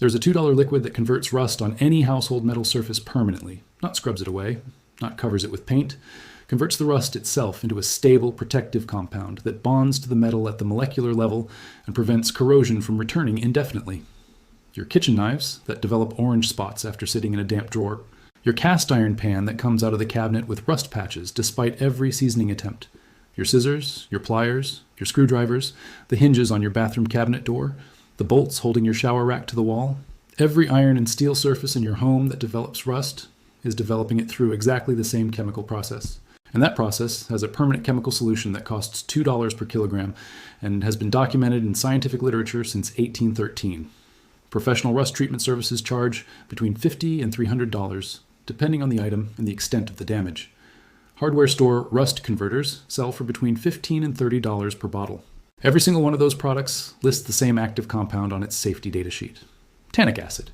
There's a $2 liquid that converts rust on any household metal surface permanently, not scrubs it away, not covers it with paint, converts the rust itself into a stable, protective compound that bonds to the metal at the molecular level and prevents corrosion from returning indefinitely. Your kitchen knives that develop orange spots after sitting in a damp drawer. Your cast iron pan that comes out of the cabinet with rust patches despite every seasoning attempt. Your scissors, your pliers, your screwdrivers, the hinges on your bathroom cabinet door, the bolts holding your shower rack to the wall. Every iron and steel surface in your home that develops rust is developing it through exactly the same chemical process. And that process has a permanent chemical solution that costs $2 per kilogram and has been documented in scientific literature since 1813. Professional rust treatment services charge between $50 and $300, depending on the item and the extent of the damage. Hardware store rust converters sell for between $15 and $30 per bottle. Every single one of those products lists the same active compound on its safety data sheet. Tannic acid,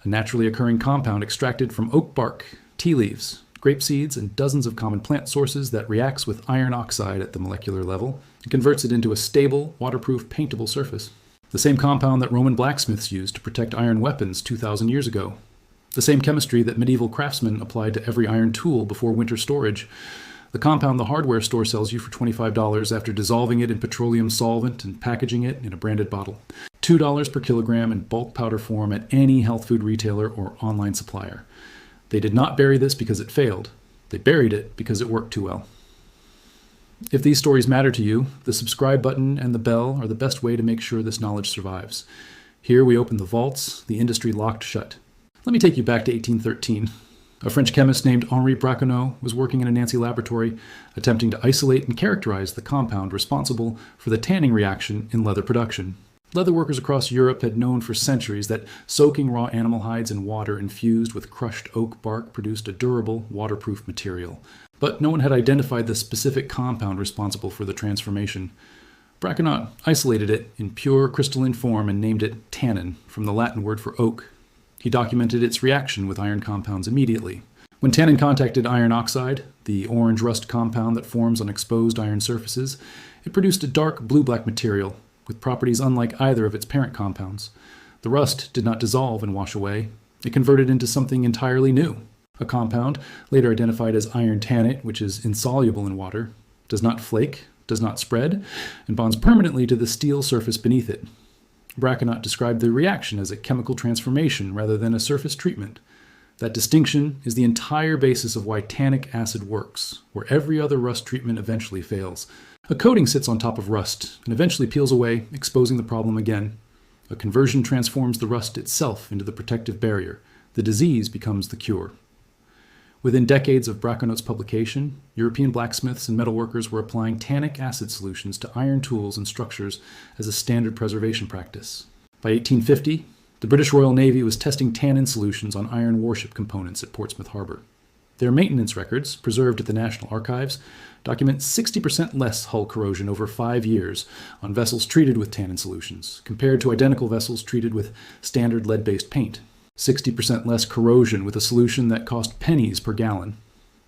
a naturally occurring compound extracted from oak bark, tea leaves, grape seeds, and dozens of common plant sources that reacts with iron oxide at the molecular level and converts it into a stable, waterproof, paintable surface. The same compound that Roman blacksmiths used to protect iron weapons 2,000 years ago. The same chemistry that medieval craftsmen applied to every iron tool before winter storage. The compound the hardware store sells you for $25 after dissolving it in petroleum solvent and packaging it in a branded bottle. $2 per kilogram in bulk powder form at any health food retailer or online supplier. They did not bury this because it failed. They buried it because it worked too well. If these stories matter to you, the subscribe button and the bell are the best way to make sure this knowledge survives. Here we open the vaults the industry locked shut. Let me take you back to 1813. A French chemist named Henri Braconnot was working in a Nancy laboratory, attempting to isolate and characterize the compound responsible for the tanning reaction in leather production. Leather workers across Europe had known for centuries that soaking raw animal hides in water infused with crushed oak bark produced a durable, waterproof material. But no one had identified the specific compound responsible for the transformation. Braconnot isolated it in pure crystalline form and named it tannin, from the Latin word for oak. He documented its reaction with iron compounds immediately. When tannin contacted iron oxide, the orange rust compound that forms on exposed iron surfaces, it produced a dark blue-black material with properties unlike either of its parent compounds. The rust did not dissolve and wash away. It converted into something entirely new. A compound, later identified as iron tannate, which is insoluble in water, does not flake, does not spread, and bonds permanently to the steel surface beneath it. Braconnot described the reaction as a chemical transformation rather than a surface treatment. That distinction is the entire basis of why tannic acid works, where every other rust treatment eventually fails. A coating sits on top of rust and eventually peels away, exposing the problem again. A conversion transforms the rust itself into the protective barrier. The disease becomes the cure. Within decades of Braconnot's publication, European blacksmiths and metalworkers were applying tannic acid solutions to iron tools and structures as a standard preservation practice. By 1850, the British Royal Navy was testing tannin solutions on iron warship components at Portsmouth Harbor. Their maintenance records, preserved at the National Archives, document 60% less hull corrosion over 5 years on vessels treated with tannin solutions, compared to identical vessels treated with standard lead-based paint. 60% less corrosion with a solution that cost pennies per gallon.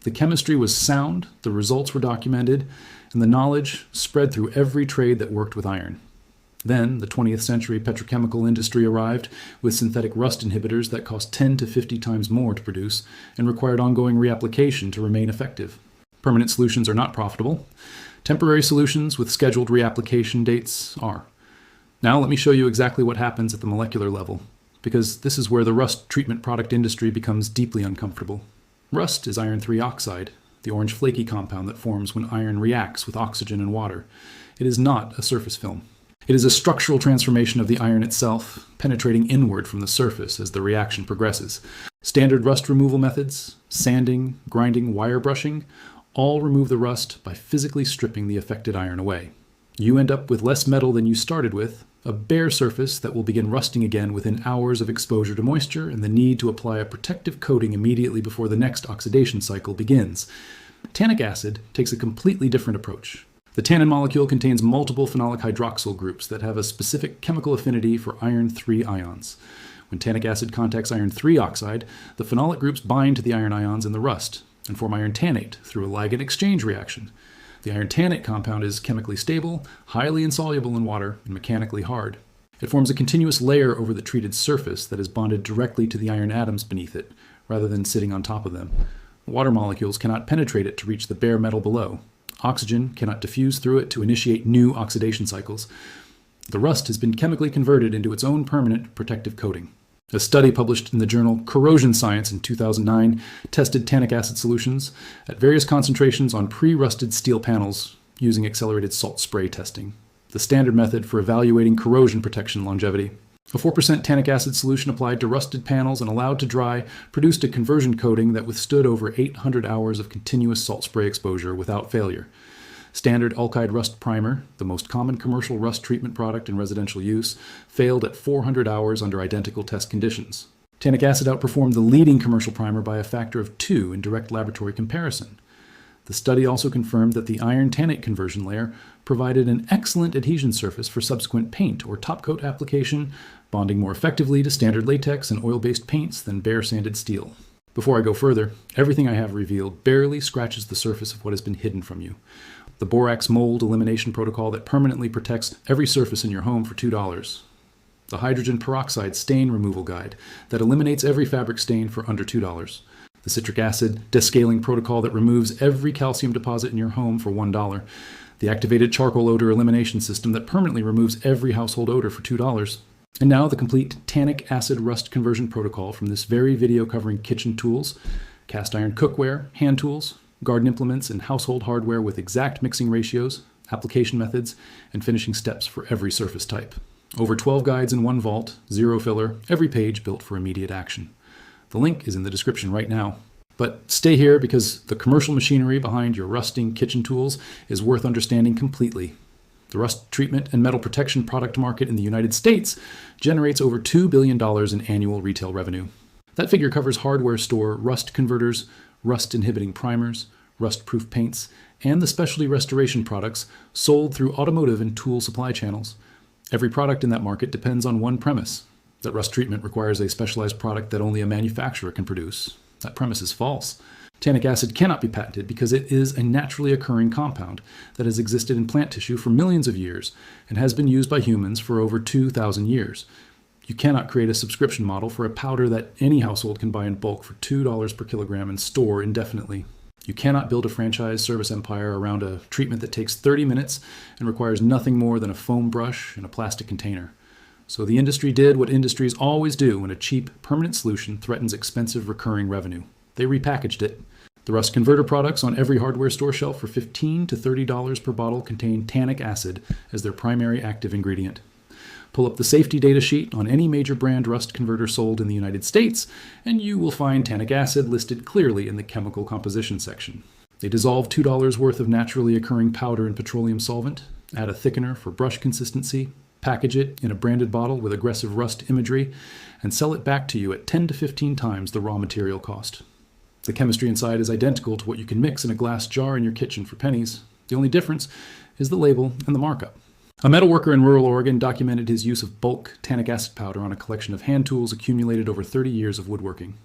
The chemistry was sound, the results were documented, and the knowledge spread through every trade that worked with iron. Then, the 20th century petrochemical industry arrived with synthetic rust inhibitors that cost 10 to 50 times more to produce and required ongoing reapplication to remain effective. Permanent solutions are not profitable. Temporary solutions with scheduled reapplication dates are. Now let me show you exactly what happens at the molecular level, because this is where the rust treatment product industry becomes deeply uncomfortable. Rust is iron 3 oxide, the orange flaky compound that forms when iron reacts with oxygen and water. It is not a surface film. It is a structural transformation of the iron itself, penetrating inward from the surface as the reaction progresses. Standard rust removal methods, sanding, grinding, wire brushing, all remove the rust by physically stripping the affected iron away. You end up with less metal than you started with, a bare surface that will begin rusting again within hours of exposure to moisture and the need to apply a protective coating immediately before the next oxidation cycle begins. Tannic acid takes a completely different approach. The tannin molecule contains multiple phenolic hydroxyl groups that have a specific chemical affinity for iron 3 ions. When tannic acid contacts iron 3 oxide, the phenolic groups bind to the iron ions in the rust and form iron tannate through a ligand exchange reaction. The iron tannate compound is chemically stable, highly insoluble in water, and mechanically hard. It forms a continuous layer over the treated surface that is bonded directly to the iron atoms beneath it, rather than sitting on top of them. Water molecules cannot penetrate it to reach the bare metal below. Oxygen cannot diffuse through it to initiate new oxidation cycles. The rust has been chemically converted into its own permanent protective coating. A study published in the journal Corrosion Science in 2009 tested tannic acid solutions at various concentrations on pre-rusted steel panels using accelerated salt spray testing, the standard method for evaluating corrosion protection longevity. A 4% tannic acid solution applied to rusted panels and allowed to dry produced a conversion coating that withstood over 800 hours of continuous salt spray exposure without failure. Standard alkyd rust primer, the most common commercial rust treatment product in residential use, failed at 400 hours under identical test conditions. Tannic acid outperformed the leading commercial primer by a factor of 2 in direct laboratory comparison. The study also confirmed that the iron tannic conversion layer provided an excellent adhesion surface for subsequent paint or top coat application, bonding more effectively to standard latex and oil-based paints than bare sanded steel. Before I go further, everything I have revealed barely scratches the surface of what has been hidden from you. The borax mold elimination protocol that permanently protects every surface in your home for $2. The hydrogen peroxide stain removal guide that eliminates every fabric stain for under $2. The citric acid descaling protocol that removes every calcium deposit in your home for $1. The activated charcoal odor elimination system that permanently removes every household odor for $2. And now the complete tannic acid rust conversion protocol from this very video covering kitchen tools, cast iron cookware, hand tools, garden implements, and household hardware with exact mixing ratios, application methods, and finishing steps for every surface type. Over 12 guides in one vault, 0 filler, every page built for immediate action. The link is in the description right now. But stay here because the commercial machinery behind your rusting kitchen tools is worth understanding completely. The rust treatment and metal protection product market in the United States generates over $2 billion in annual retail revenue. That figure covers hardware store rust converters, rust-inhibiting primers, rust-proof paints, and the specialty restoration products sold through automotive and tool supply channels. Every product in that market depends on one premise, that rust treatment requires a specialized product that only a manufacturer can produce. That premise is false. Tannic acid cannot be patented because it is a naturally occurring compound that has existed in plant tissue for millions of years and has been used by humans for over 2,000 years. You cannot create a subscription model for a powder that any household can buy in bulk for $2 per kilogram and store indefinitely. You cannot build a franchise service empire around a treatment that takes 30 minutes and requires nothing more than a foam brush and a plastic container. So the industry did what industries always do when a cheap, permanent solution threatens expensive recurring revenue. They repackaged it. The rust converter products on every hardware store shelf for $15 to $30 per bottle contain tannic acid as their primary active ingredient. Pull up the safety data sheet on any major brand rust converter sold in the United States, and you will find tannic acid listed clearly in the chemical composition section. They dissolve $2 worth of naturally occurring powder in petroleum solvent, add a thickener for brush consistency, package it in a branded bottle with aggressive rust imagery, and sell it back to you at 10 to 15 times the raw material cost. The chemistry inside is identical to what you can mix in a glass jar in your kitchen for pennies. The only difference is the label and the markup. A metalworker in rural Oregon documented his use of bulk tannic acid powder on a collection of hand tools accumulated over 30 years of woodworking.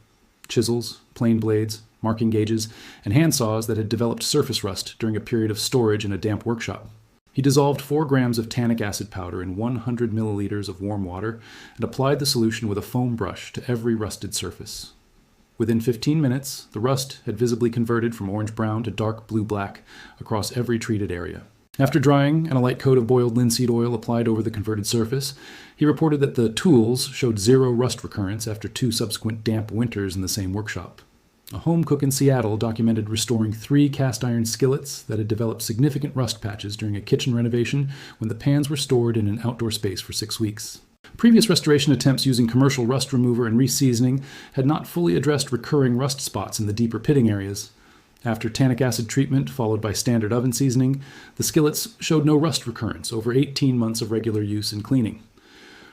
Chisels, plane blades, marking gauges, and hand saws that had developed surface rust during a period of storage in a damp workshop. He dissolved 4 grams of tannic acid powder in 100 milliliters of warm water and applied the solution with a foam brush to every rusted surface. Within 15 minutes, the rust had visibly converted from orange-brown to dark blue-black across every treated area. After drying and a light coat of boiled linseed oil applied over the converted surface, he reported that the tools showed 0 rust recurrence after 2 subsequent damp winters in the same workshop. A home cook in Seattle documented restoring 3 cast iron skillets that had developed significant rust patches during a kitchen renovation when the pans were stored in an outdoor space for 6 weeks. Previous restoration attempts using commercial rust remover and reseasoning had not fully addressed recurring rust spots in the deeper pitting areas. After tannic acid treatment followed by standard oven seasoning, the skillets showed no rust recurrence over 18 months of regular use and cleaning.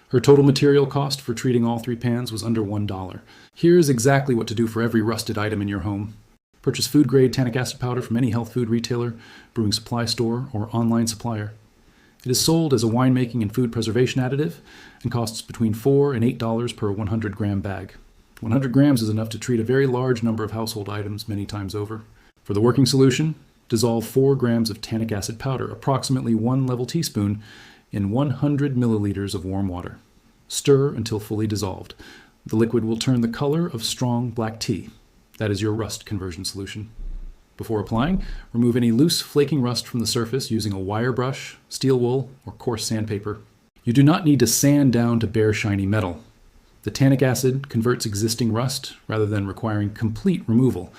Her total material cost for treating all 3 pans was under $1. Here's exactly what to do for every rusted item in your home. Purchase food-grade tannic acid powder from any health food retailer, brewing supply store, or online supplier. It is sold as a winemaking and food preservation additive and costs between $4 and $8 per 100-gram bag. 100 grams is enough to treat a very large number of household items many times over. For the working solution, dissolve 4 grams of tannic acid powder, approximately 1 level teaspoon, in 100 milliliters of warm water. Stir until fully dissolved. The liquid will turn the color of strong black tea. That is your rust conversion solution. Before applying, remove any loose, flaking rust from the surface using a wire brush, steel wool, or coarse sandpaper. You do not need to sand down to bare shiny metal. The tannic acid converts existing rust rather than requiring complete removal.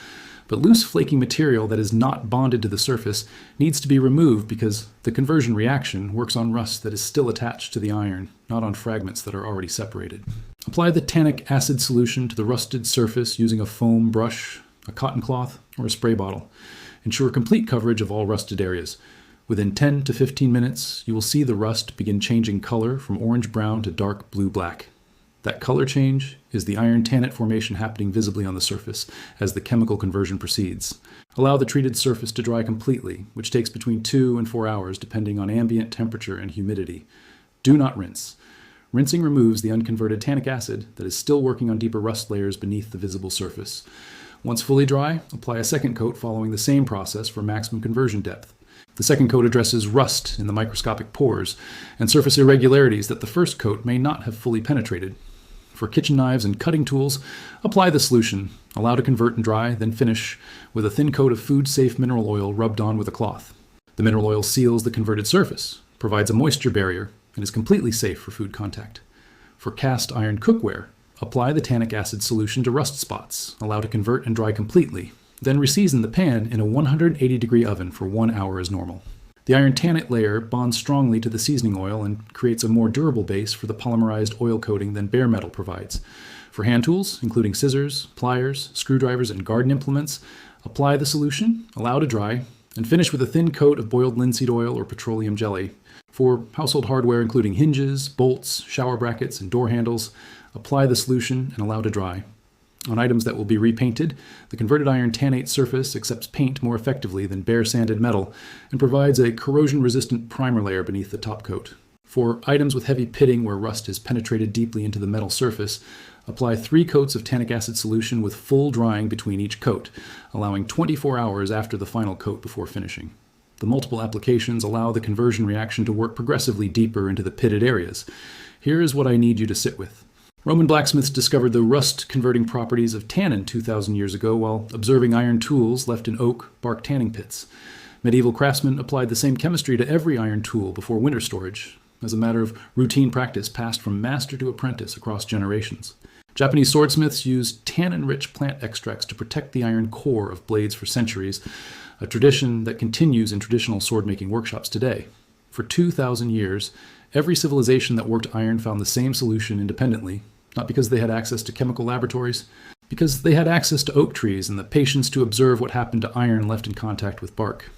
But loose, flaky material that is not bonded to the surface needs to be removed because the conversion reaction works on rust that is still attached to the iron, not on fragments that are already separated. Apply the tannic acid solution to the rusted surface using a foam brush, a cotton cloth, or a spray bottle. Ensure complete coverage of all rusted areas. Within 10 to 15 minutes, you will see the rust begin changing color from orange-brown to dark blue-black. That color change is the iron tannate formation happening visibly on the surface as the chemical conversion proceeds. Allow the treated surface to dry completely, which takes between 2 and 4 hours depending on ambient temperature and humidity. Do not rinse. Rinsing removes the unconverted tannic acid that is still working on deeper rust layers beneath the visible surface. Once fully dry, apply a second coat following the same process for maximum conversion depth. The second coat addresses rust in the microscopic pores and surface irregularities that the first coat may not have fully penetrated. For kitchen knives and cutting tools, apply the solution, allow to convert and dry, then finish with a thin coat of food-safe mineral oil rubbed on with a cloth. The mineral oil seals the converted surface, provides a moisture barrier, and is completely safe for food contact. For cast iron cookware, apply the tannic acid solution to rust spots, allow to convert and dry completely, then reseason the pan in a 180-degree oven for 1 hour as normal. The iron tannate layer bonds strongly to the seasoning oil and creates a more durable base for the polymerized oil coating than bare metal provides. For hand tools, including scissors, pliers, screwdrivers, and garden implements, apply the solution, allow to dry, and finish with a thin coat of boiled linseed oil or petroleum jelly. For household hardware, including hinges, bolts, shower brackets, and door handles, apply the solution and allow to dry. On items that will be repainted, the converted iron tannate surface accepts paint more effectively than bare sanded metal and provides a corrosion-resistant primer layer beneath the top coat. For items with heavy pitting where rust has penetrated deeply into the metal surface, apply 3 coats of tannic acid solution with full drying between each coat, allowing 24 hours after the final coat before finishing. The multiple applications allow the conversion reaction to work progressively deeper into the pitted areas. Here is what I need you to sit with. Roman blacksmiths discovered the rust-converting properties of tannin 2,000 years ago while observing iron tools left in oak bark tanning pits. Medieval craftsmen applied the same chemistry to every iron tool before winter storage, as a matter of routine practice passed from master to apprentice across generations. Japanese swordsmiths used tannin-rich plant extracts to protect the iron core of blades for centuries, a tradition that continues in traditional sword-making workshops today. For 2,000 years, every civilization that worked iron found the same solution independently, not because they had access to chemical laboratories, because they had access to oak trees and the patience to observe what happened to iron left in contact with bark.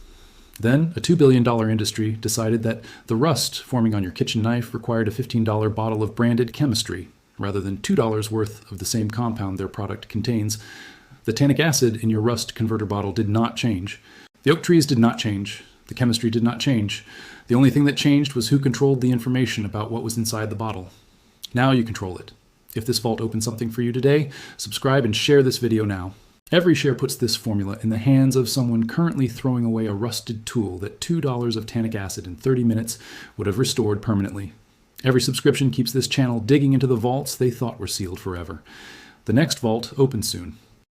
Then, a $2 billion industry decided that the rust forming on your kitchen knife required a $15 bottle of branded chemistry, rather than $2 worth of the same compound their product contains. The tannic acid in your rust converter bottle did not change. The oak trees did not change. The chemistry did not change. The only thing that changed was who controlled the information about what was inside the bottle. Now you control it. If this vault opened something for you today, subscribe and share this video now. Every share puts this formula in the hands of someone currently throwing away a rusted tool that $2 of tannic acid in 30 minutes would have restored permanently. Every subscription keeps this channel digging into the vaults they thought were sealed forever. The next vault opens soon.